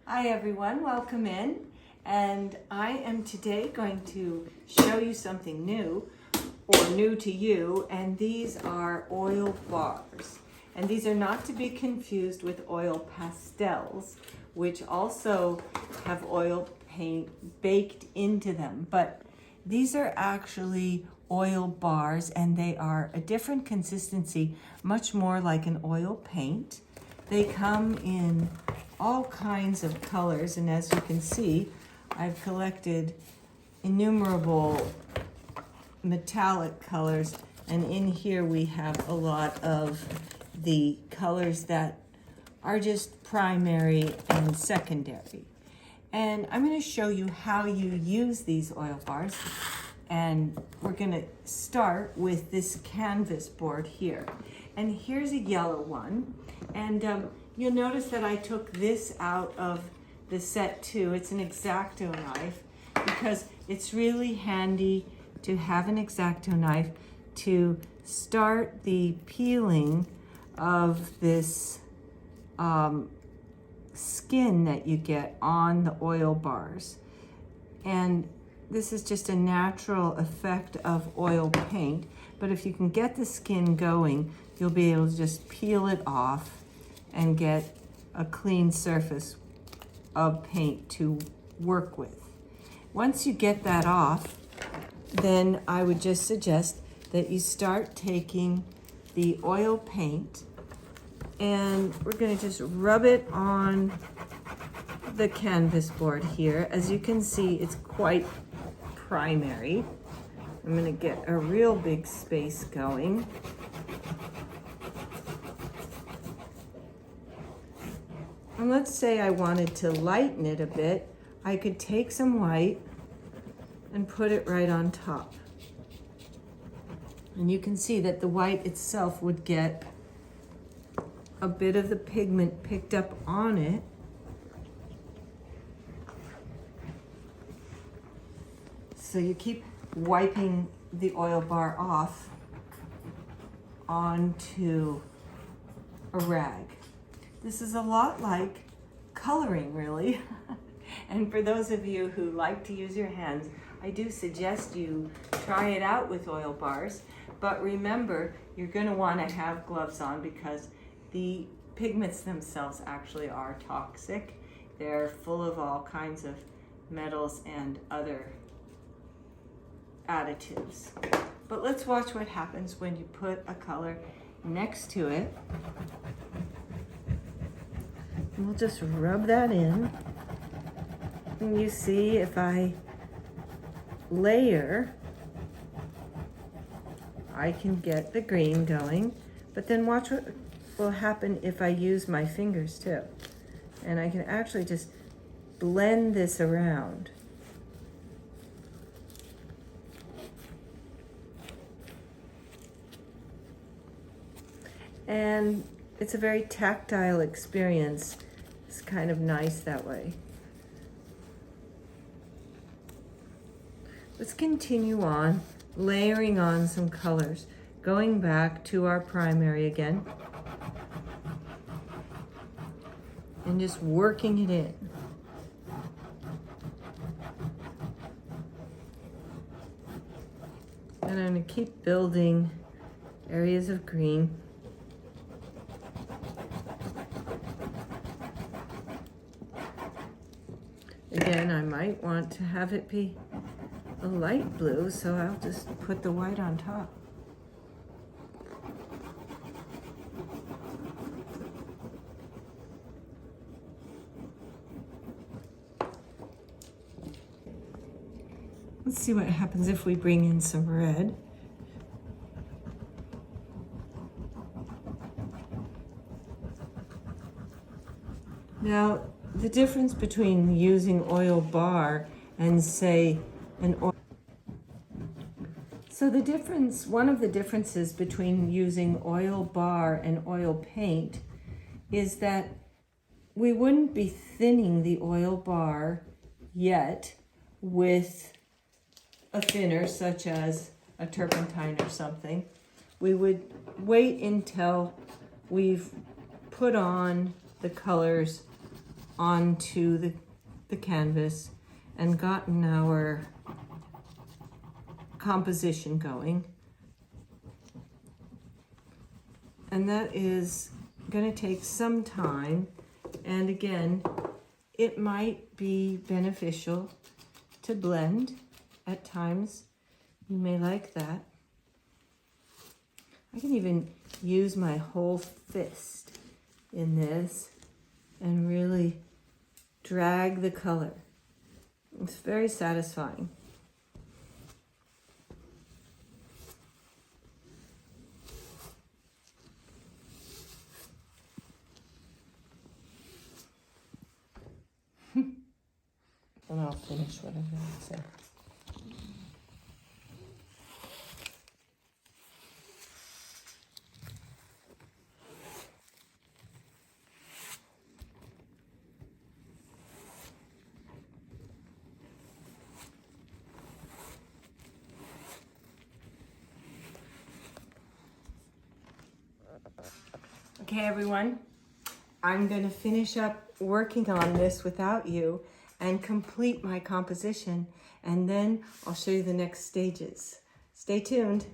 Hi everyone, welcome in. And I am today going to show you something new or new to you, and these are oil bars. And these are not to be confused with oil pastels, which also have oil paint baked into them. But these are actually oil bars, and they are a different consistency, much more like an oil paint. They come in all kinds of colors, and as you can see, I've collected innumerable metallic colors, and in here we have a lot of the colors that are just primary and secondary. And I'm going to show you how you use these oil bars, and we're going to start with this canvas board here. And here's a yellow one, and you'll notice that I took this out of the set too. It's an X-Acto knife because it's really handy to have an X-Acto knife to start the peeling of this skin that you get on the oil bars. And this is just a natural effect of oil paint, but if you can get the skin going, you'll be able to just peel it off and get a clean surface of paint to work with. Once you get that off, then I would just suggest that you start taking the oil paint, and we're going to just rub it on the canvas board here. As you can see, it's quite primary. I'm going to get a real big space going. And let's say I wanted to lighten it a bit, I could take some white and put it right on top. And you can see that the white itself would get a bit of the pigment picked up on it. So you keep wiping the oil bar off onto a rag. This is a lot like coloring, really. And for those of you who like to use your hands, I do suggest you try it out with oil bars. But remember, you're going to want to have gloves on because the pigments themselves actually are toxic. They're full of all kinds of metals and other additives. But let's watch what happens when you put a color next to it. We'll just rub that in. And you see, if I layer, I can get the green going. But then watch what will happen if I use my fingers too. And I can actually just blend this around. And it's a very tactile experience. It's kind of nice that way. Let's continue on, layering on some colors, going back to our primary again, and just working it in. And I'm going to keep building areas of green. Again, I might want to have it be a light blue, so I'll just put the white on top. Let's see what happens if we bring in some red. Now, the difference between using oil bar and say an oil. So the difference, one of the differences between using oil bar and oil paint is that we wouldn't be thinning the oil bar yet with a thinner such as a turpentine or something. We would wait until we've put on the colors onto the canvas and gotten our composition going. And that is going to take some time. And again, it might be beneficial to blend at times. You may like that. I can even use my whole fist in this and really drag the color. It's very satisfying. And I'll finish what I'm going to say. Okay, everyone, I'm going to finish up working on this without you and complete my composition, and then I'll show you the next stages. Stay tuned.